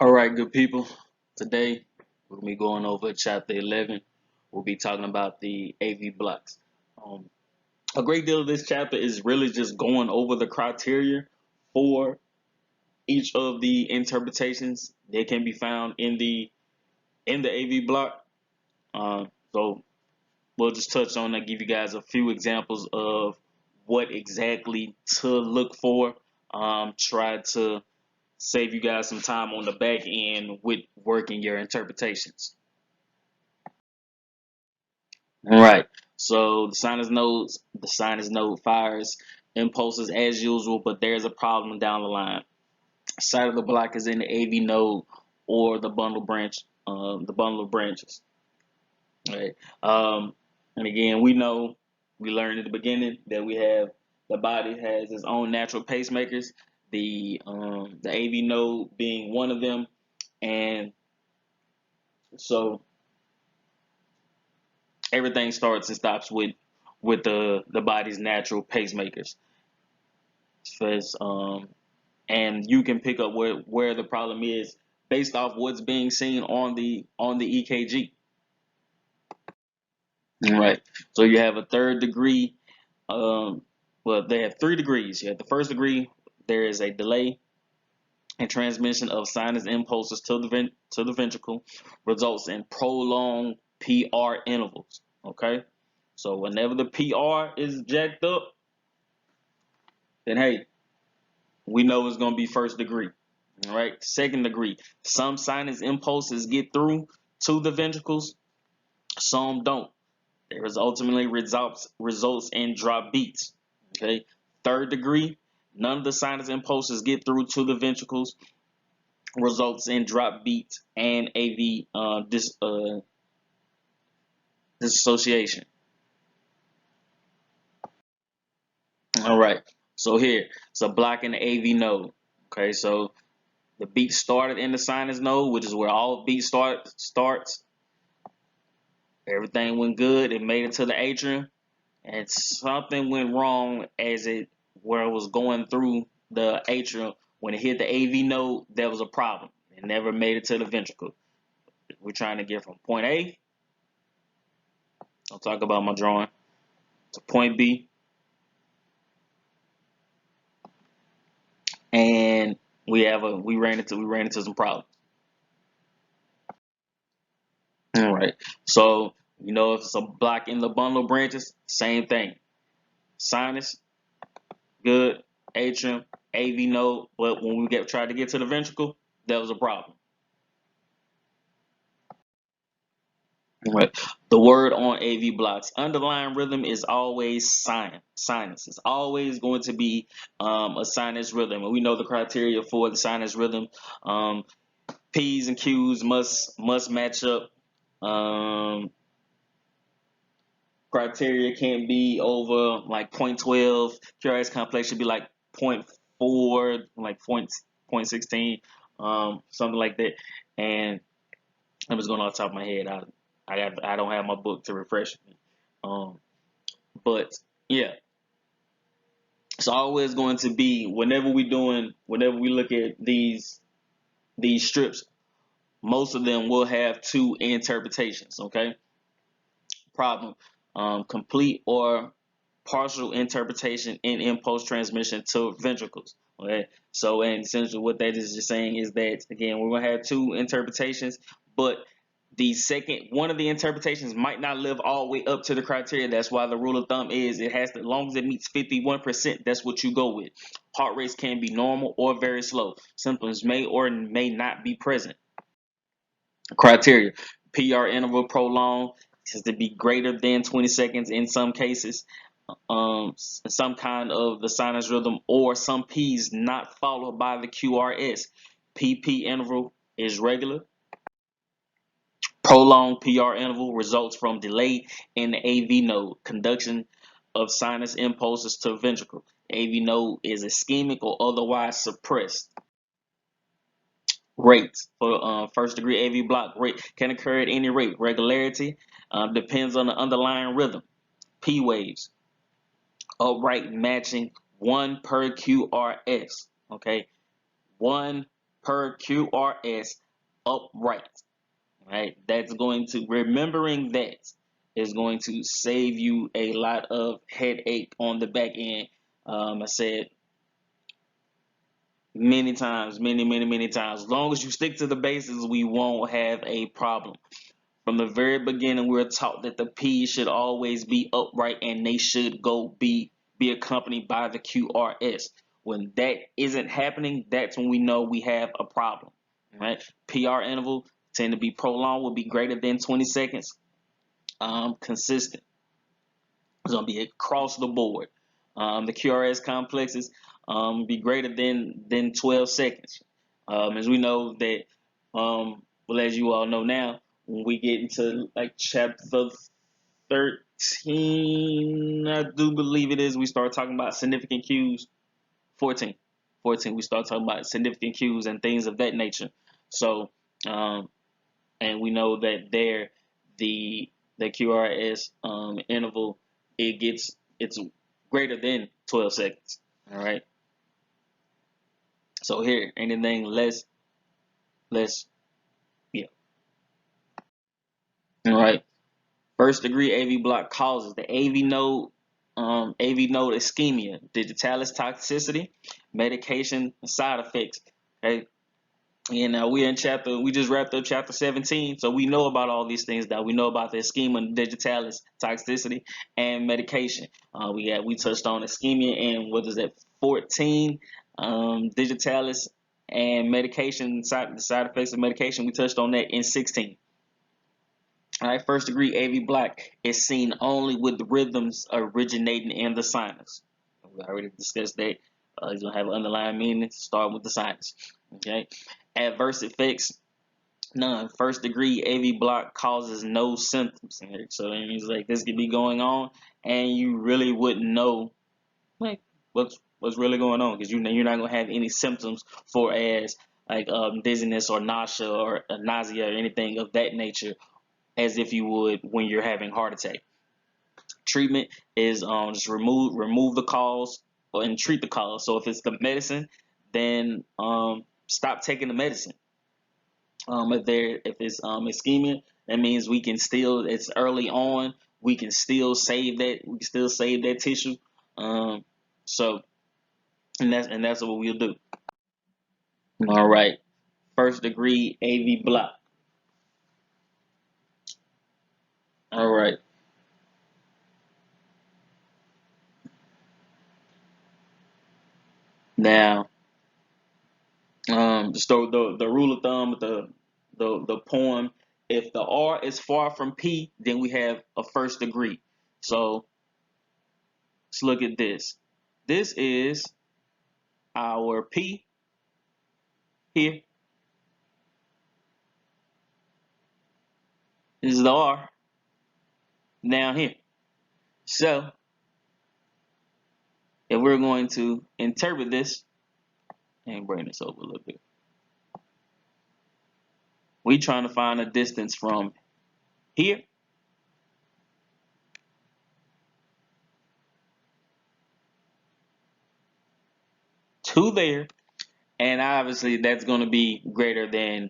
All right, good people. Today we'll be going over chapter 11. We'll be talking about the AV blocks. Um, a great deal of this chapter is really just going over the criteria for each of the interpretations that can be found in the AV block. So we'll just touch on that, give you guys a few examples of what exactly to look for. Try to save you guys some time on the back end with working your interpretations. All right. So the sinus node fires impulses as usual, but there's a problem down the line. Side of the block is in the AV node or the bundle of branches. All right. And again, we learned at the beginning that the body has its own natural pacemakers. The AV node being one of them, and so everything starts and stops with the body's natural pacemakers. Says, and you can pick up where the problem is based off what's being seen on the EKG. Right. So you have a third degree. Well, they have 3 degrees. You have the first degree. There is a delay in transmission of sinus impulses to the ventricle, results in prolonged PR intervals. Okay. So whenever the PR is jacked up, then hey, we know it's gonna be first degree. All right. Second degree. Some sinus impulses get through to the ventricles, some don't. Ultimately results in drop beats. Okay. Third degree. None of the sinus impulses get through to the ventricles, results in drop beats and AV dissociation. All right. So here, it's a block in the AV node. Okay, so the beat started in the sinus node, which is where all beat starts. Everything went good. It made it to the atrium, and something went wrong where it was going through the atrium. When it hit the AV node, there was a problem. It never made it to the ventricle. We're trying to get from point A. I'll talk about my drawing to point B, and we ran into some problems. All right. So if it's a block in the bundle of branches, same thing. Sinus, good. Atrium, AV node, but when we tried to get to the ventricle, there was a problem. All right. The word on AV blocks. Underlying rhythm is always sinus. It's always going to be a sinus rhythm. And we know the criteria for the sinus rhythm. P's and Q's must match up. Criteria can't be over like 0.12. QRS complex should be like 0.4, like 0.16, something like that. And I'm just going off the top of my head. I don't have my book to refresh me. But yeah, it's always going to be whenever we look at these strips, most of them will have two interpretations. Okay, problem. Complete or partial interpretation in impulse transmission to ventricles. Okay, so and essentially what that is just saying is that again we're gonna have two interpretations, but one of the interpretations might not live all the way up to the criteria. That's why the rule of thumb is it has to, as long as it meets 51%, that's what you go with. Heart rates can be normal or very slow. Symptoms may or may not be present. Criteria: PR interval prolonged, has to be greater than 20 seconds in some cases. Some kind of the sinus rhythm or some P's not followed by the QRS. PP interval is regular. Prolonged PR interval results from delay in the AV node, conduction of sinus impulses to ventricle. AV node is ischemic or otherwise suppressed. Rates for first degree AV block rate can occur at any rate. Regularity depends on the underlying rhythm. P waves, upright matching 1 per QRS. Okay, 1 per QRS upright. Right? That's going to, remembering that is going to save you a lot of headache on the back end. I said many times, many times, as long as you stick to the basics, we won't have a problem. From the very beginning, we're taught that the P should always be upright and they should be accompanied by the QRS. When that isn't happening, that's when we know we have a problem. Right? PR interval tend to be prolonged, will be greater than 20 seconds. Consistent. It's going to be across the board. The QRS complexes be greater than 12 seconds. As we know that, well, as you all know now, when we get into like chapter 13, I do believe it is, we start talking about significant cues. 14, we start talking about significant cues and things of that nature. So, and we know that there, the QRS interval, it's greater than 12 seconds. All right. So here, anything less, yeah. All right. First degree AV block causes the AV node ischemia, digitalis toxicity, medication side effects. Okay. And we just wrapped up chapter 17, so we know about all these things now. We know about the ischemia, digitalis, toxicity, and medication. We touched on ischemia and what is that, 14, digitalis and medication, the side effects of medication. We touched on that in 16. All right, first degree AV block is seen only with the rhythms originating in the sinus. We already discussed that. It's gonna have an underlying meaning. Start with the sinus. Okay. Adverse effects, none. First degree AV block causes no symptoms. So that means like this could be going on, and you really wouldn't know like what's really going on, because you're not gonna have any symptoms for as like dizziness or nausea or nausea or anything of that nature, as if you would when you're having heart attack. Treatment is just remove the cause and treat the cause. So if it's the medicine, then stop taking the medicine. If it's ischemia, that means we can still, it's early on, we can still save that tissue. So and that's what we'll do. All right, first degree AV block. All right. Now, so the rule of thumb with the poem, if the R is far from P, then we have a first degree. So let's look at this. This is our P here. This is the R down here. So if we're going to interpret this, and bring this over a little bit, we're trying to find a distance from here to there, and obviously that's going to be greater than,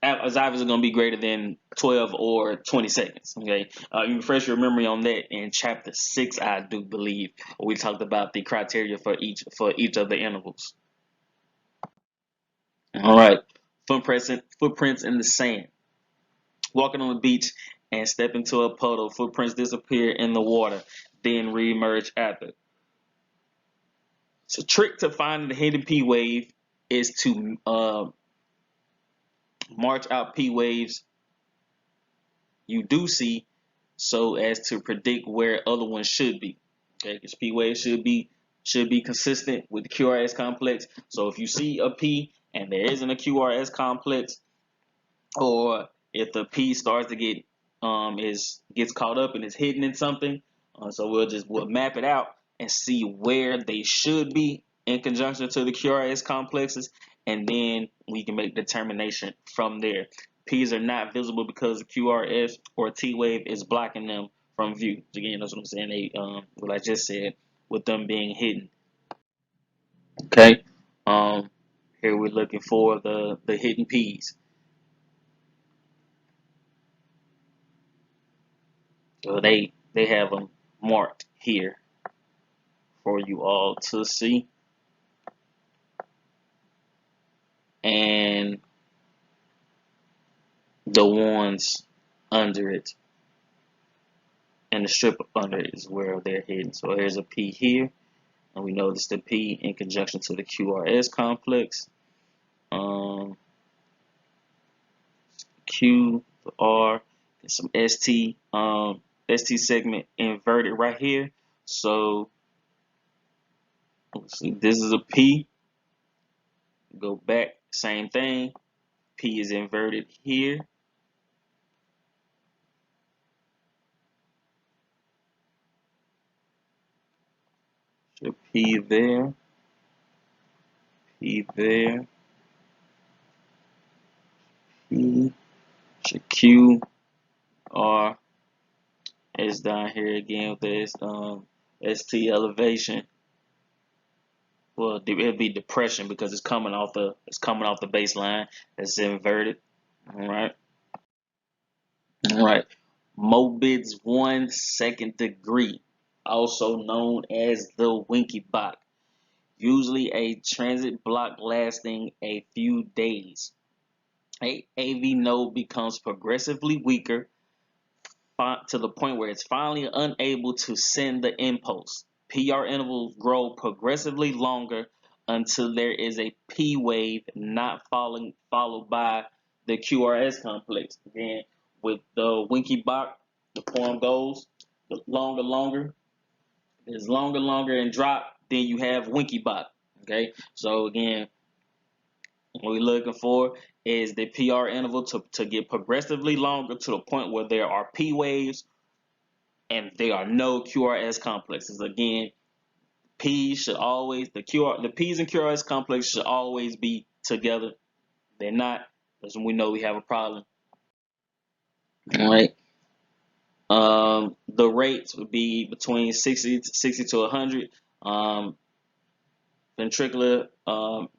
it's obviously going to be greater than 12 or 20 seconds. Okay, you refresh your memory on that in chapter 6, I do believe, we talked about the criteria for each of the intervals. All right, footprints in the sand. Walking on the beach and step into a puddle, footprints disappear in the water, then reemerge after. So, trick to finding the hidden P wave is to march out P waves you do see, so as to predict where other ones should be. Okay, because P waves should be consistent with the QRS complex. So if you see a P and there isn't a QRS complex, or if the P starts to gets caught up and is hidden in something, so we'll map it out and see where they should be in conjunction to the QRS complexes, and then we can make determination from there. P's are not visible because the QRS or T wave is blocking them from view. Again, that's what I'm saying. They what I just said with them being hidden. Okay. Um, Here we're looking for the hidden P's. So they have them marked here for you all to see, and the ones under it and the strip under it is where they're hidden. So here's a P here, and we notice the P in conjunction to the QRS complex. Q, the R, and some ST, ST segment inverted right here. So let's see, this is a P. Go back, same thing. P is inverted here. So P there, P there, P. So Q, R is down here again with this ST elevation. Well, it'll be depression because it's coming off the baseline. It's inverted. All right. All right. Mobitz 1/2 degree, also known as the Wenckebach. Usually a transit block lasting a few days. A AV node becomes progressively weaker to the point where it's finally unable to send the impulse. PR intervals grow progressively longer until there is a P wave not followed by the QRS complex. Again, with the Wenckebach, the form goes longer, it's longer and drop. Then you have Wenckebach. Okay, so again, what we're looking for is the PR interval to get progressively longer to the point where there are P waves and there are no QRS complexes. Again, P should always the P's and QRS complex should always be together. They're not. That's when we know we have a problem. All right. The rates would be between 60 to 100. Ventricular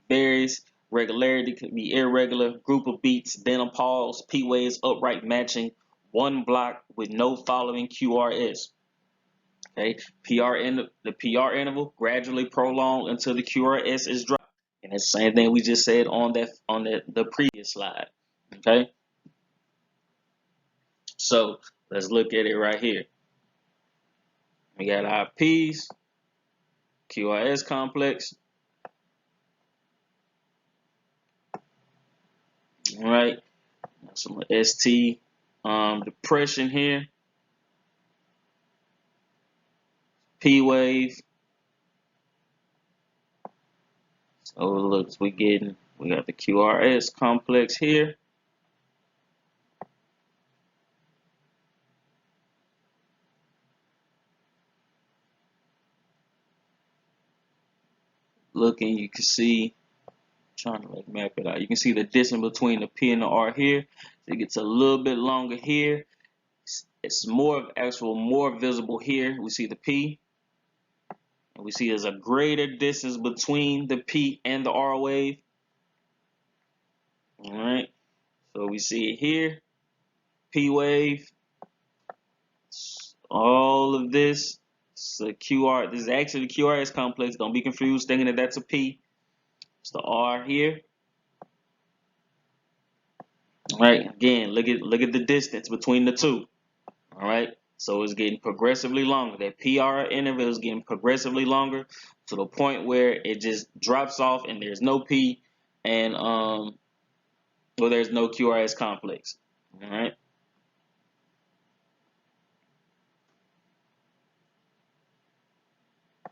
varies. Regularity could be irregular. Group of beats, then a pause. P waves upright matching. One block with no following QRS. Okay, the PR interval gradually prolonged until the QRS is dropped, and it's the same thing we just said on the previous slide. Okay, so let's look at it right here. We got our P's, QRS complex. All right, some ST depression here, P wave. So look, we got the QRS complex here. Looking, you can see, trying to like map it out. You can see the distance between the P and the R here. So it gets a little bit longer here. It's more visible here. We see the P, and we see there's a greater distance between the P and the R wave. All right, so we see it here, P wave. All of this. So QR. This is actually the QRS complex. Don't be confused thinking that that's a P. It's the R here. All right. Again, look at the distance between the two. All right. So it's getting progressively longer. That PR interval is getting progressively longer to the point where it just drops off and there's no P and well, there's no QRS complex. All right.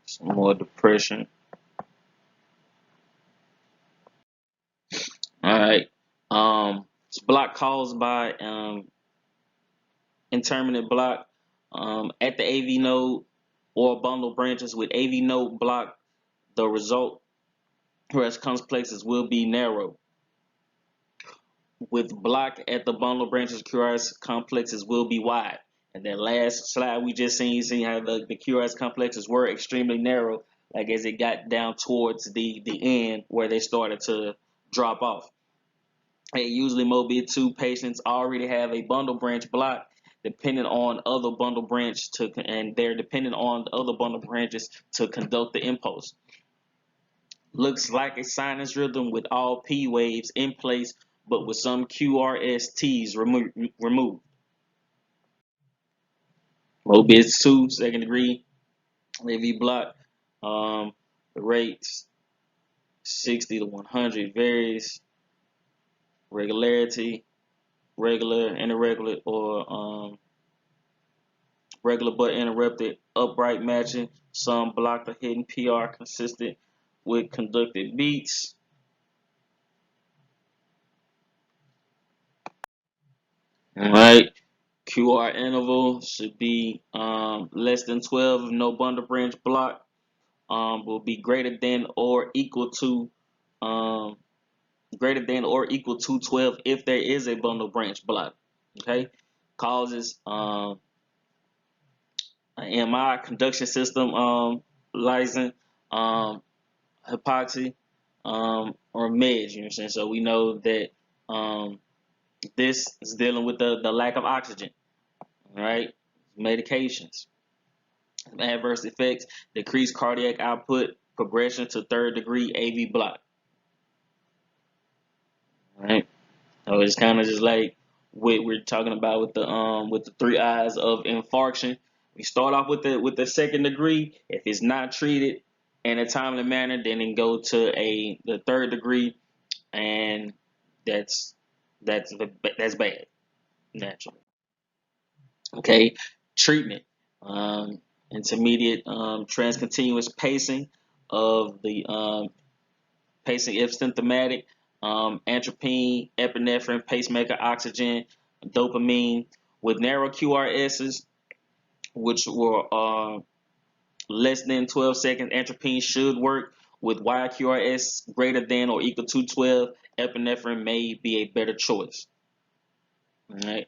Some more depression. All right. It's block caused by intermittent block at the AV node or bundle branches with AV node block. The result QRS complexes will be narrow. With block at the bundle branches, QRS complexes will be wide. And then last slide we just seen, you see how the QRS complexes were extremely narrow, like as it got down towards the end where they started to drop off. And usually Mobitz 2 patients already have a bundle branch block depending on other bundle branch and they're dependent on the other bundle branches to conduct the impulse. Looks like a sinus rhythm with all P waves in place, but with some QRSTs removed. Mobitz 2, second degree, AV block. The rates 60 to 100 varies. Regularity, regular, irregular, or regular but interrupted, upright matching. Some block the hidden PR consistent with conducted beats. All right. QR interval should be less than 12 if no bundle branch block. Will be greater than or equal to 12 if there is a bundle branch block. Okay, causes an MI conduction system license, hypoxia, or meds. You know what I'm saying? So we know that this is dealing with the lack of oxygen. All right, medications. Adverse effects: decreased cardiac output, progression to third degree AV block. All right, so it's kind of just like what we're talking about with the three eyes of infarction. We start off with the second degree. If it's not treated in a timely manner, then it go to the third degree, and that's bad naturally. Okay, treatment. Intermediate transcontinuous pacing of the pacing if symptomatic, atropine, epinephrine, pacemaker, oxygen, dopamine. With narrow QRSs, which were less than 12 seconds, atropine should work. With wide QRS greater than or equal to 12, epinephrine may be a better choice. All right.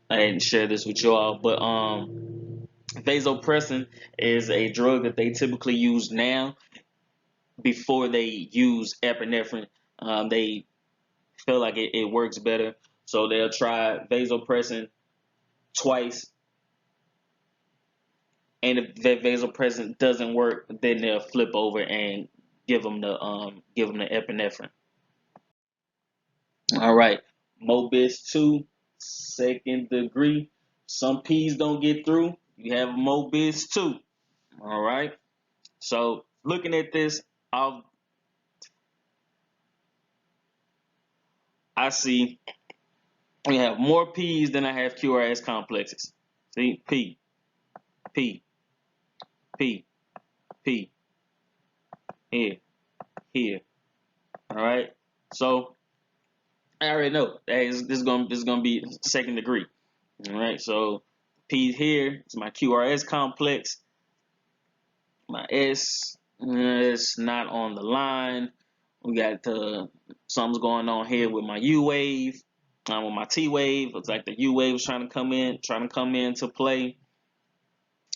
I didn't share this with y'all, but vasopressin is a drug that they typically use now before they use epinephrine. They feel like it works better, so they'll try vasopressin twice, and if that vasopressin doesn't work, then they'll flip over and give them the epinephrine. All right, Mobitz 2, second degree. Some P's don't get through. You have Mobitz 2. All right. So looking at this, I see we have more P's than I have QRS complexes. See, P, P, P, P, here, here. All right. So I already know that this is gonna be second degree. All right. So P here is my QRS complex. My S is not on the line. We got something's going on here with my U wave, with my T wave. Looks like the U wave is trying to come into play.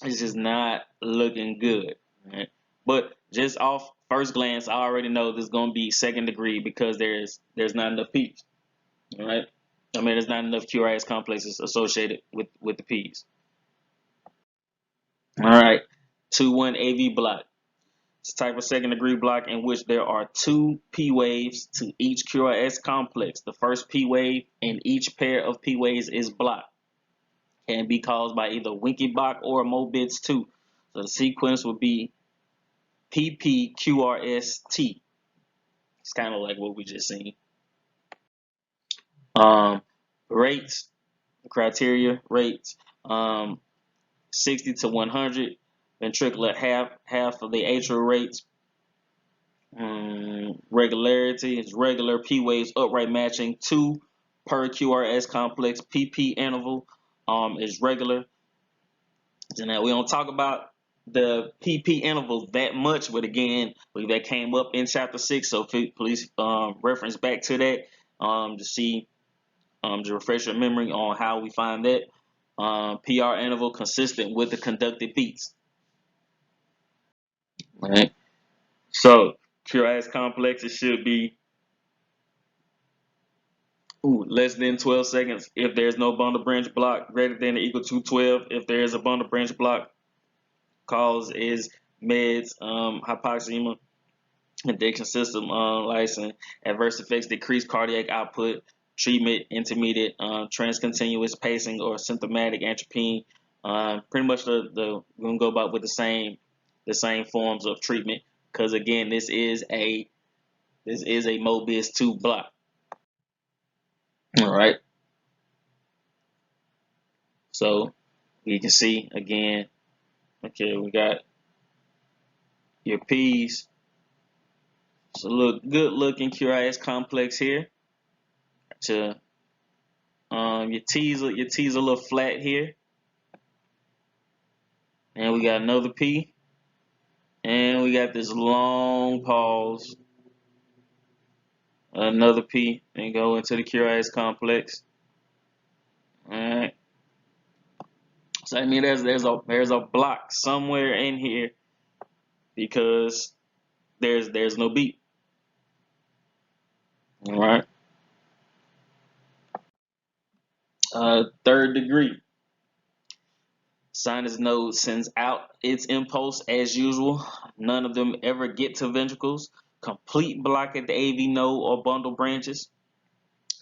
It's just not looking good. Right? But just off first glance, I already know this is gonna be second degree because there's not enough P's. All right. I mean, there's not enough QRS complexes associated with the P's. All right. 2-1 AV block. It's a type of second degree block in which there are two P waves to each QRS complex. The first P wave in each pair of P waves is blocked. Can be caused by either Wenckebach or Mobitz 2. So the sequence would be PPQRST. It's kind of like what we just seen. Rates, criteria rates, 60 to 100. Ventricular half of the atrial rates. Regularity is regular P waves upright matching 2 per QRS complex. PP interval is regular. So now we don't talk about the PP interval that much, but again, that came up in chapter 6. So please reference back to that to see to refresh your memory on how we find that. PR interval consistent with the conducted beats. All right. So QRS complexes should be less than 12 seconds if there's no bundle branch block, greater than or equal to 12 if there is a bundle branch block. Cause is meds, hypoxemia, addiction system license, adverse effects, decreased cardiac output, treatment, intermediate, transcontinuous pacing, or symptomatic atropine. Pretty much we're gonna go about with the same forms of treatment, because again, this is a Mobitz 2 block. All right. So you can see again. Okay, we got your P's. It's a good looking QRS complex here. To your T's a little flat here. And we got another P. And we got this long pause. Another P. And go into the QRS complex. Alright. So I mean there's a block somewhere in here because there's no beat. Alright. Third degree. Sinus node sends out its impulse as usual. None of them ever get to ventricles. Complete block at the AV node or bundle branches.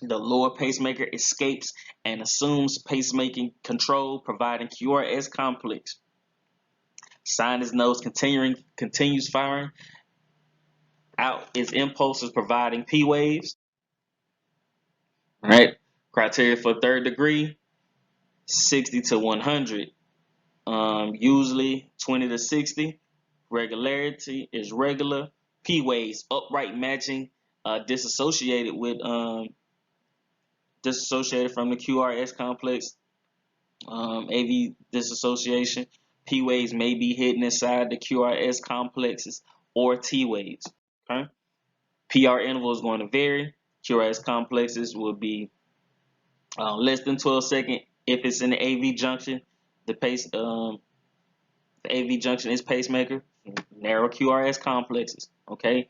The lower pacemaker escapes and assumes pacemaking control, providing QRS complex. Sinus node continues firing out its impulses, providing P waves. All right. Criteria for third degree: 60 to 100. Usually 20 to 60. Regularity is regular. P waves upright matching, disassociated from the QRS complex. AV dissociation. P waves may be hidden inside the QRS complexes or T waves. Okay. PR interval is going to vary. QRS complexes will be less than 12 seconds if it's in the AV junction. The AV junction is pacemaker. Narrow QRS complexes. Okay.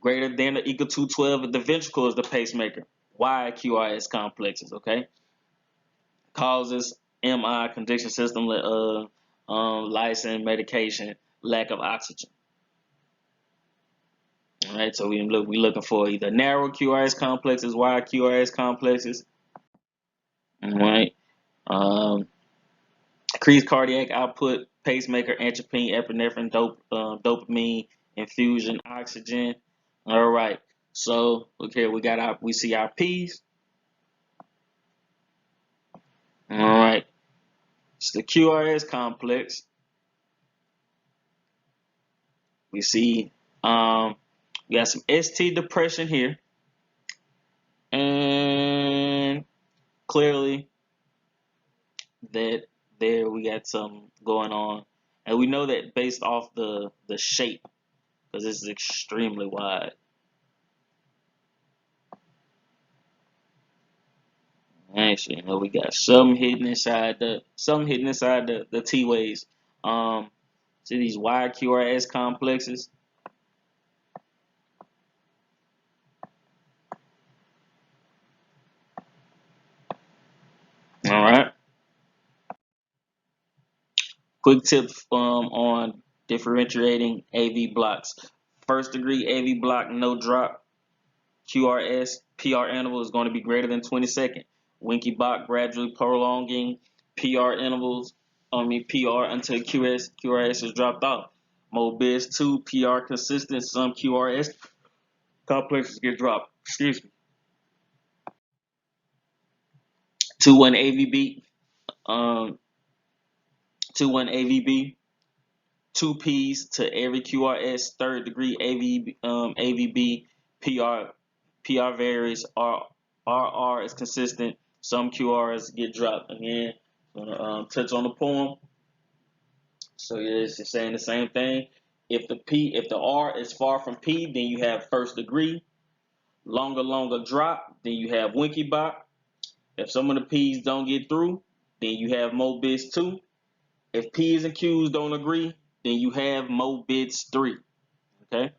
Greater than or equal to 12 if the ventricle is the pacemaker. Wide QRS complexes. Okay. Causes MI, condition system, license, medication, lack of oxygen. All right, so we looking for either narrow QRS complexes, wide QRS complexes. All right. Increased cardiac output, pacemaker, atropine, epinephrine, dopamine, infusion, oxygen. All right. So okay, we see our P's. All right. It's the QRS complex. We see we got some ST depression here, and clearly that there we got some going on, and we know that based off the shape, because this is extremely wide. Actually, you know, we got some hidden inside the T waves. See these wide QRS complexes. All right. Quick tip on differentiating AV blocks. First degree AV block, no drop. QRS PR interval is going to be greater than 20 seconds. Wenckebach gradually prolonging PR intervals. PR until QRS is dropped off. Mobitz 2 PR consistent. Some QRS complexes get dropped. Excuse me. 2-1 AVB. 2-1 AVB. 2 P's to every QRS. Third degree AVB. PR varies. RR is consistent. Some QRS get dropped. Again, gonna touch on the poem. So it's just saying the same thing. If the R is far from P, then you have first degree. Longer drop, then you have Wenckebach. If some of the P's don't get through, then you have Mobitz 2. If P's and Q's don't agree, then you have Mobitz 3. Okay.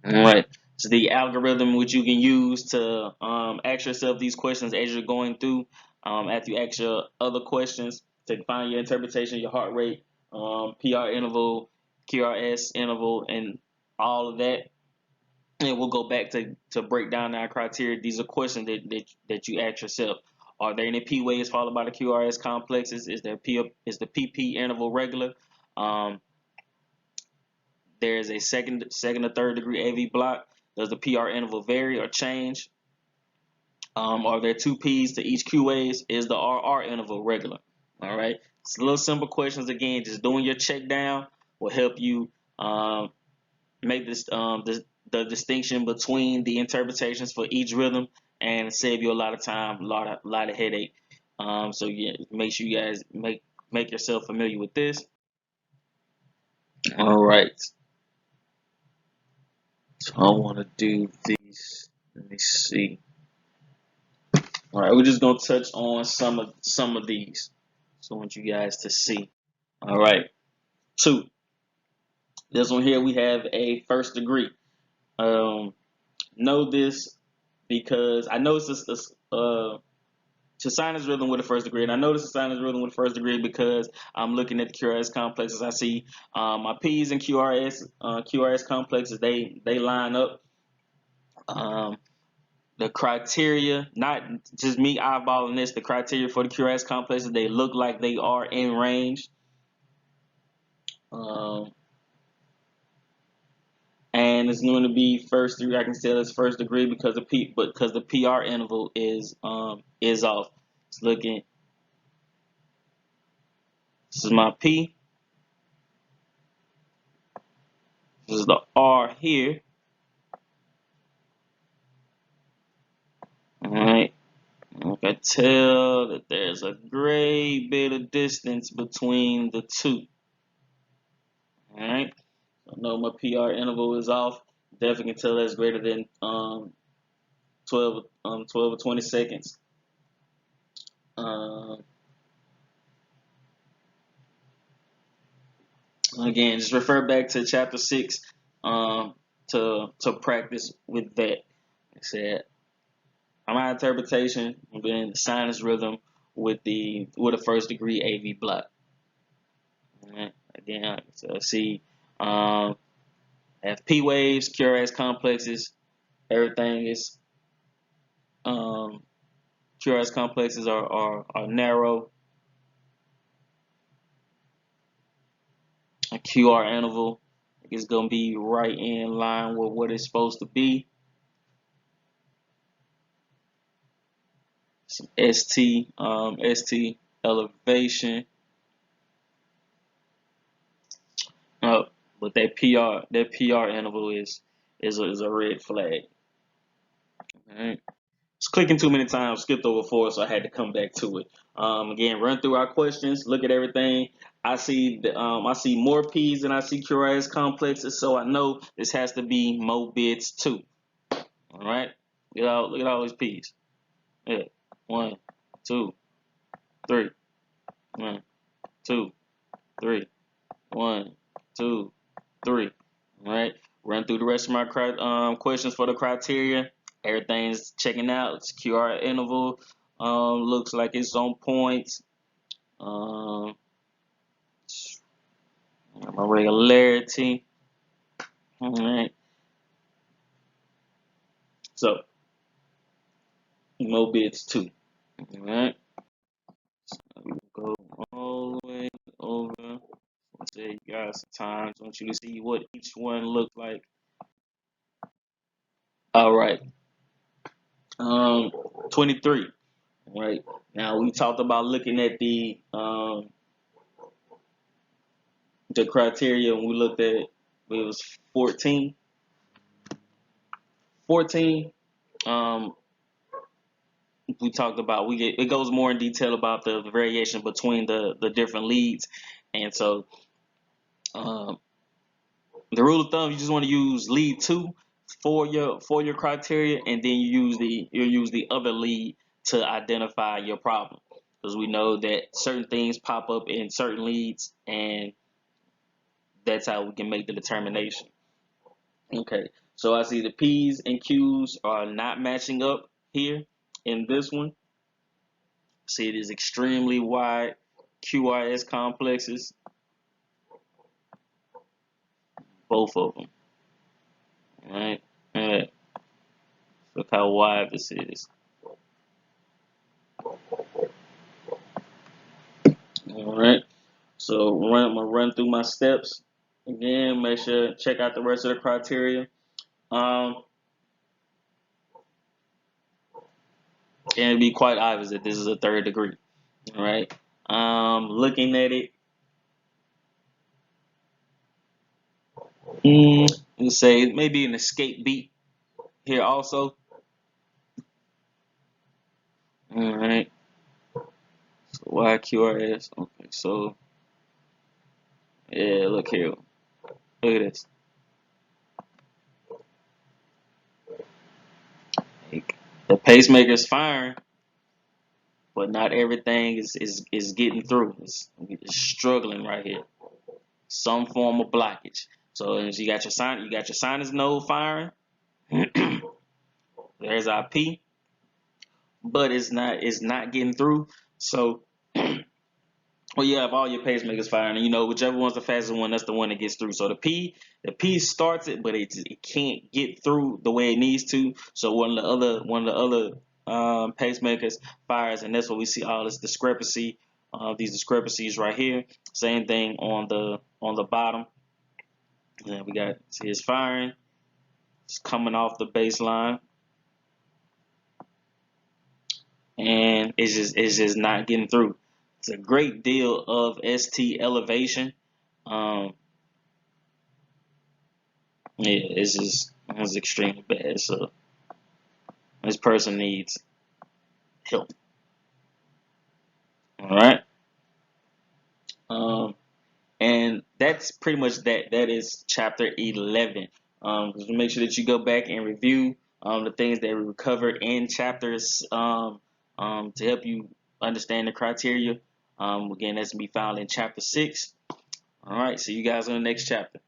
All right. So the algorithm which you can use to ask yourself these questions as you're going through, after you ask your other questions to find your interpretation, your heart rate, PR interval, QRS interval, and all of that. And we'll go back to break down our criteria. These are questions that you ask yourself. Are there any P waves followed by the QRS complexes? Is the PP interval regular? Um, there is a second or third degree AV block. Does the PR interval vary or change? Are there two P's to each Q waves? Is the RR interval regular? All right. It's little simple questions. Again, just doing your check down will help you make the distinction between the interpretations for each rhythm and save you a lot of time, a lot of headache. So yeah, make sure you guys make yourself familiar with this. All right. So I want to do these. Let me see. All right, we're just gonna touch on some of these. So I want you guys to see. All right. 2. This one here we have a first degree. Know this because I know it's a sinus rhythm with a first degree, and I notice a sinus rhythm with a first degree because I'm looking at the QRS complexes. I see my P's and QRS complexes. They line up. The criteria, not just me eyeballing this, the criteria for the QRS complexes, they look like they are in range. And it's going to be first degree. I can tell it's first degree because the PR interval is off. It's looking. This is my P. This is the R here. All right. I can tell that there's a great bit of distance between the two. All right. I know my PR interval is off. Definitely can tell that's greater than 12 or 20 seconds. Again, just refer back to chapter 6 to practice with that. Like I said, my interpretation and then the sinus rhythm with a first degree AV block. Right. Again, so see, have P waves, QRS complexes, everything is QRS complexes are narrow. A QR interval is going to be right in line with what it's supposed to be. Some ST elevation. But that PR interval is a red flag. All right. Just clicking too many times, skipped over 4, so I had to come back to it. Again, run through our questions, look at everything. I see more P's than I see QRS complexes, so I know this has to be Mobitz 2. All right, look at all these P's. Yeah, 1, 2, 3. 1, 2, 3. 1, 2, 3. All right, run through the rest of my questions for the criteria. Everything's checking out. It's QR interval looks like it's on point. My regularity. All right. So Mobitz 2. All right. So we go all the way over. I'll say you guys some time. I want you to see what each one looked like. All right. 23. All right. Now we talked about looking at the criteria, and we looked at it was 14. 14. We talked about it goes more in detail about the variation between the different leads, and so the rule of thumb, you just want to use lead 2 for your criteria, and then you'll use the other lead to identify your problem, because we know that certain things pop up in certain leads, and that's how we can make the determination. Okay, so I see the P's and Q's are not matching up here in this one. See, it is extremely wide QRS complexes, both of them. All right, all right. Look how wide this is. All right. So I'm gonna run through my steps again. Make sure check out the rest of the criteria. Um, and it'd be quite obvious that this is a third degree. All right. Looking at it, let's say maybe an escape beat here also. All right. So YQRS. Okay. So yeah, look here. Look at this. The pacemaker's firing, but not everything is getting through. It's struggling right here. Some form of blockage. So as you got your sinus node firing. There's our P, but it's not getting through. So well, you have all your pacemakers firing, and you know whichever one's the fastest one, that's the one that gets through. So the P starts it, but it can't get through the way it needs to. So one of the other pacemakers fires, and that's what we see all this discrepancy. These discrepancies right here. Same thing on the bottom. And we got, see, it's firing. It's coming off the baseline, and it's just not getting through. It's a great deal of ST elevation. Um, yeah, it's extremely bad. So this person needs help. All right. Um, and that's pretty much that. That is chapter 11. Just make sure that you go back and review the things that we covered in chapters to help you understand the criteria. Again, that's gonna be found in chapter 6. All right. See you guys in the next chapter.